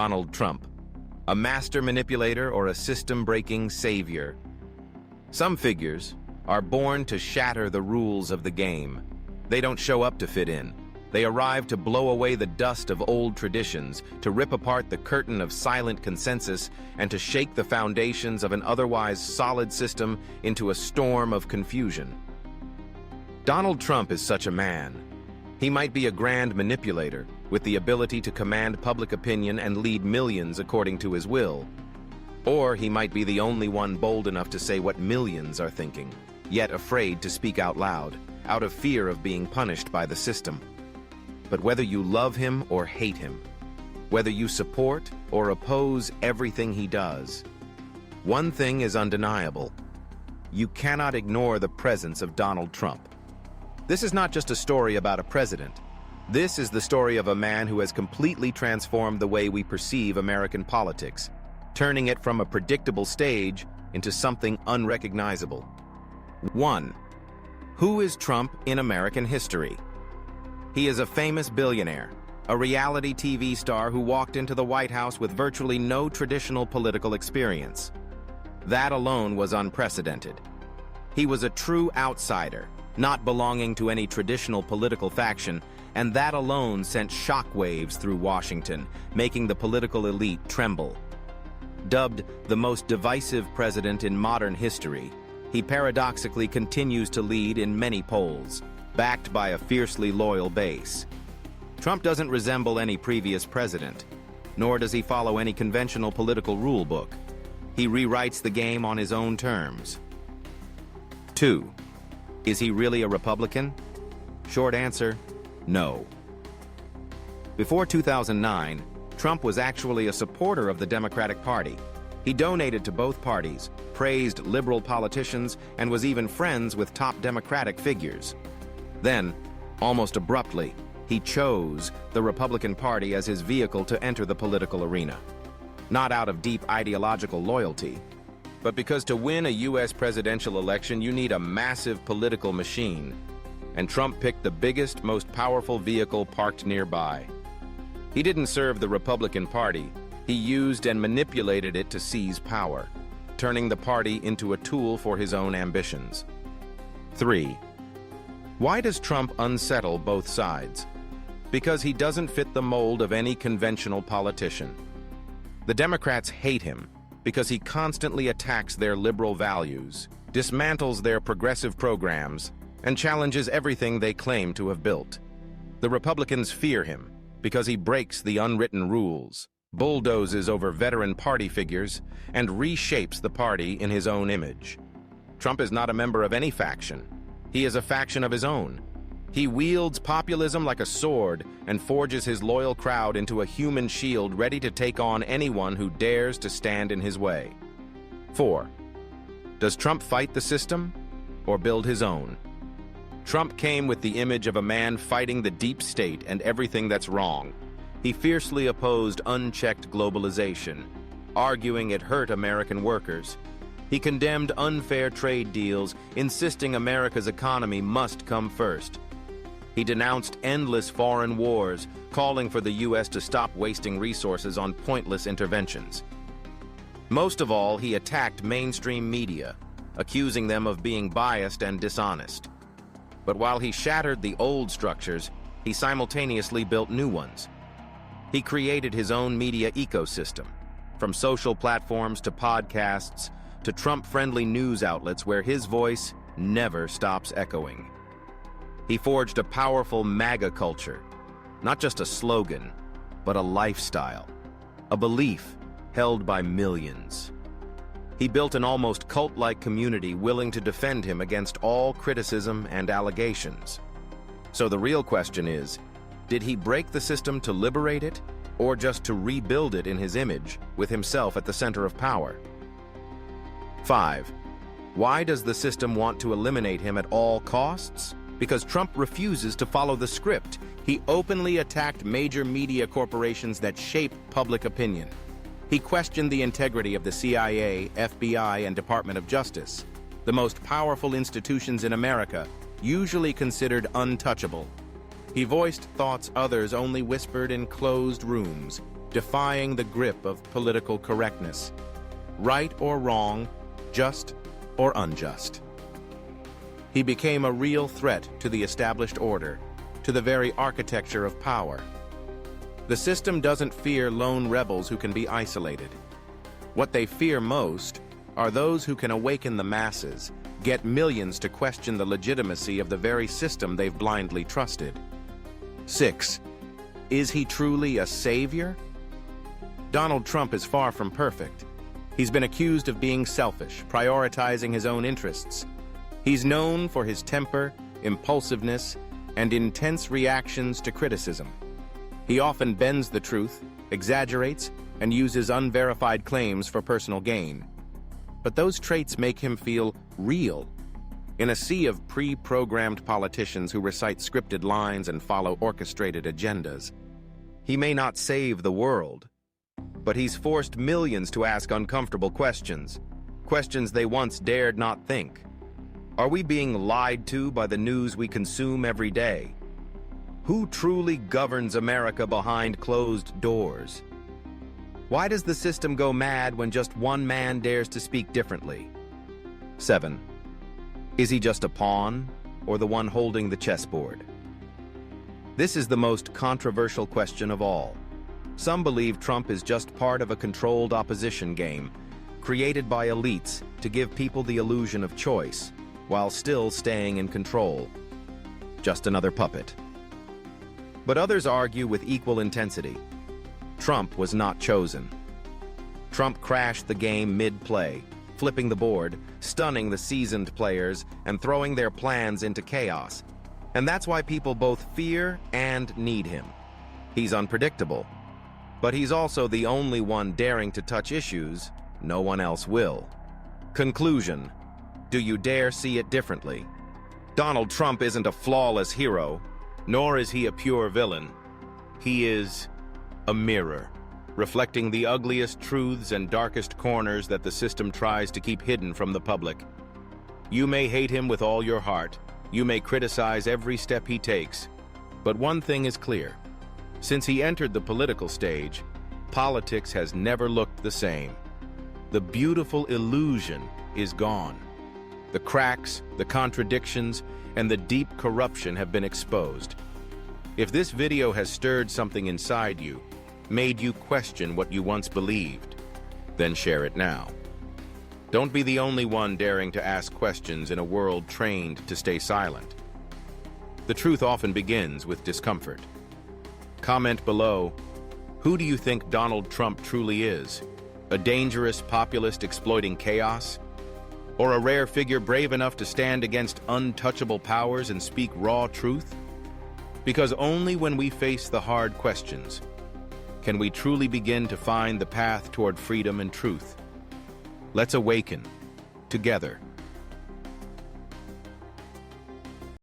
Donald Trump, a master manipulator or a system-breaking savior. Some figures are born to shatter the rules of the game. They don't show up to fit in. They arrive to blow away the dust of old traditions, to rip apart the curtain of silent consensus, and to shake the foundations of an otherwise solid system into a storm of confusion. Donald Trump is such a man. He might be a grand manipulator, with the ability to command public opinion and lead millions according to his will. Or he might be the only one bold enough to say what millions are thinking, yet afraid to speak out loud, out of fear of being punished by the system. But whether you love him or hate him, whether you support or oppose everything he does, one thing is undeniable. You cannot ignore the presence of Donald Trump. This is not just a story about a president. This is the story of a man who has completely transformed the way we perceive American politics, turning it from a predictable stage into something unrecognizable. 1. Who is Trump in American history? He is a famous billionaire, a reality TV star who walked into the White House with virtually no traditional political experience. That alone was unprecedented. He was a true outsider, not belonging to any traditional political faction, and that alone sent shockwaves through Washington, making the political elite tremble. Dubbed the most divisive president in modern history, he paradoxically continues to lead in many polls, backed by a fiercely loyal base. Trump doesn't resemble any previous president, nor does he follow any conventional political rule book. He rewrites the game on his own terms. 2. Is he really a Republican? Short answer, no. Before 2009, Trump was actually a supporter of the Democratic Party. He donated to both parties, praised liberal politicians, and was even friends with top Democratic figures. Then, almost abruptly, he chose the Republican Party as his vehicle to enter the political arena. Not out of deep ideological loyalty, but because to win a U.S. presidential election you need a massive political machine, and Trump picked the biggest, most powerful vehicle parked nearby. He didn't serve the Republican Party, he used and manipulated it to seize power, turning the party into a tool for his own ambitions. 3. Why does Trump unsettle both sides? Because he doesn't fit the mold of any conventional politician. The Democrats hate him because he constantly attacks their liberal values, dismantles their progressive programs, and challenges everything they claim to have built. The Republicans fear him because he breaks the unwritten rules, bulldozes over veteran party figures, and reshapes the party in his own image. Trump is not a member of any faction. He is a faction of his own. He wields populism like a sword and forges his loyal crowd into a human shield ready to take on anyone who dares to stand in his way. 4. Does Trump fight the system or build his own? Trump came with the image of a man fighting the deep state and everything that's wrong. He fiercely opposed unchecked globalization, arguing it hurt American workers. He condemned unfair trade deals, insisting America's economy must come first. He denounced endless foreign wars, calling for the U.S. to stop wasting resources on pointless interventions. Most of all, he attacked mainstream media, accusing them of being biased and dishonest. But while he shattered the old structures, he simultaneously built new ones. He created his own media ecosystem, from social platforms to podcasts, to Trump-friendly news outlets where his voice never stops echoing. He forged a powerful MAGA culture, not just a slogan, but a lifestyle, a belief held by millions. He built an almost cult-like community willing to defend him against all criticism and allegations. So the real question is, did he break the system to liberate it, or just to rebuild it in his image, with himself at the center of power? 5. Why does the system want to eliminate him at all costs? Because Trump refuses to follow the script. He openly attacked major media corporations that shape public opinion. He questioned the integrity of the CIA, FBI, and Department of Justice, the most powerful institutions in America, usually considered untouchable. He voiced thoughts others only whispered in closed rooms, defying the grip of political correctness. Right or wrong, just or unjust. He became a real threat to the established order, to the very architecture of power. The system doesn't fear lone rebels who can be isolated. What they fear most are those who can awaken the masses, get millions to question the legitimacy of the very system they've blindly trusted. 6. Is he truly a savior? Donald Trump is far from perfect. He's been accused of being selfish, prioritizing his own interests. He's known for his temper, impulsiveness, and intense reactions to criticism. He often bends the truth, exaggerates, and uses unverified claims for personal gain. But those traits make him feel real. In a sea of pre-programmed politicians who recite scripted lines and follow orchestrated agendas, he may not save the world, but he's forced millions to ask uncomfortable questions, questions they once dared not think. Are we being lied to by the news we consume every day? Who truly governs America behind closed doors? Why does the system go mad when just one man dares to speak differently? 7. Is he just a pawn or the one holding the chessboard? This is the most controversial question of all. Some believe Trump is just part of a controlled opposition game, created by elites to give people the illusion of choice, while still staying in control. Just another puppet. But others argue with equal intensity. Trump was not chosen. Trump crashed the game mid-play, flipping the board, stunning the seasoned players, and throwing their plans into chaos. And that's why people both fear and need him. He's unpredictable, but he's also the only one daring to touch issues no one else will. Conclusion: do you dare see it differently? Donald Trump isn't a flawless hero, nor is he a pure villain. He is a mirror, reflecting the ugliest truths and darkest corners that the system tries to keep hidden from the public. You may hate him with all your heart, you may criticize every step he takes, but one thing is clear. Since he entered the political stage, politics has never looked the same. The beautiful illusion is gone. The cracks, the contradictions, and the deep corruption have been exposed. If this video has stirred something inside you, made you question what you once believed, then share it now. Don't be the only one daring to ask questions in a world trained to stay silent. The truth often begins with discomfort. Comment below, who do you think Donald Trump truly is? A dangerous populist exploiting chaos? Or a rare figure brave enough to stand against untouchable powers and speak raw truth? Because only when we face the hard questions can we truly begin to find the path toward freedom and truth. Let's awaken, together,